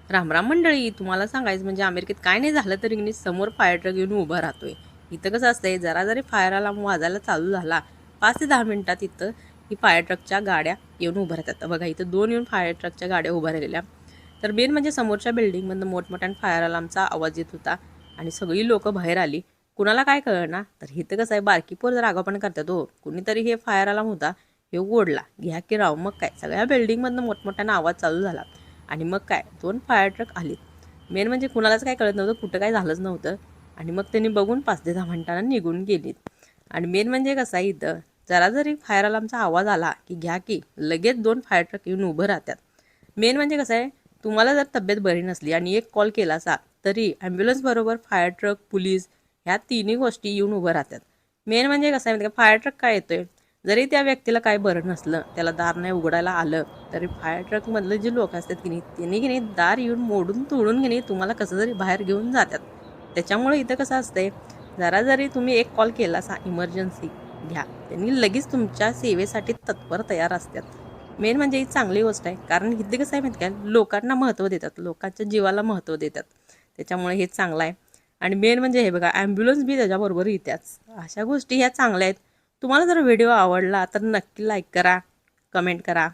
रामराम मंडळी, तुम्हाला सांगायचं म्हणजे अमेरिकेत काय नाही झालं तरी की समोर फायर ट्रक येऊन उभं राहतोय. इथं कसं असतंय, जरा जरी फायर अलार्म वाजायला चालू झाला 5 ते 10 मिनिटात इथं ही फायर ट्रकच्या गाड्या येऊन उभं राहतात. तर बघा इथं 2 येऊन फायर ट्रकच्या गाड्या उभ्या राहिलेल्या. तर मेन म्हणजे समोरच्या बिल्डिंगमधनं मोठमोठ्याने फायर अलार्मचा आवाज येत होता आणि सगळी लोकं बाहेर आली. कुणाला काय कळना. तर इथं कसं आहे, बारकी पोर जर आगाऊपणा करतात हो. कुणीतरी हे फायर अलार्म होता हे ओढला, घ्या की राव. मग काय सगळ्या बिल्डिंगमधनं मोठमोठ्यानं आवाज चालू झाला आणि मग काय 2 फायर ट्रक आले. मेन म्हणजे कुणालाच काय कळत नव्हतं, कुठं काय झालंच नव्हतं. आणि मग त्यांनी बघून 5 ते 10 मिनिटांना निघून गेलीत. आणि मेन म्हणजे कसं आहे, इथं जरा जरी फायर अलार्मचा आवाज आला की घ्या की लगेच 2 फायर ट्रक येऊन उभं राहतात. मेन म्हणजे कसं आहे, तुम्हाला जर तब्येत बरी नसली आणि एक कॉल केला असा तरी ॲम्ब्युलन्सबरोबर फायर ट्रक, पोलीस ह्या तिन्ही गोष्टी येऊन उभं राहतात. मेन म्हणजे कसं आहे, फायर ट्रक काय येतोय, जरी त्या व्यक्तीला काय बरं नसलं, त्याला दार नाही उघडायला आलं, तरी फायर ट्रकमधले जे लोक असतात की नाही, त्यांनी की नाही दार येऊन मोडून तोडून की नाही तुम्हाला कसं जरी बाहेर घेऊन जातात. त्याच्यामुळे इथं कसं असतंय, जरा जरी तुम्ही एक कॉल केला असा इमर्जन्सी घ्या, त्यांनी लगेच तुमच्या सेवेसाठी तत्पर तयार असतात. मेन म्हणजे ही चांगली गोष्ट आहे, कारण इथे कसं आहे माहिती काय, लोकांना महत्त्व देतात, लोकांच्या जीवाला महत्त्व देतात. त्याच्यामुळे हे चांगलं आहे. आणि मेन म्हणजे हे बघा, ॲम्ब्युलन्स बी त्याच्याबरोबर येत्याच. अशा गोष्टी ह्या चांगल्या आहेत. तुम्हाला जर व्हिडिओ आवडला तर नक्की लाईक करा, कमेंट करा.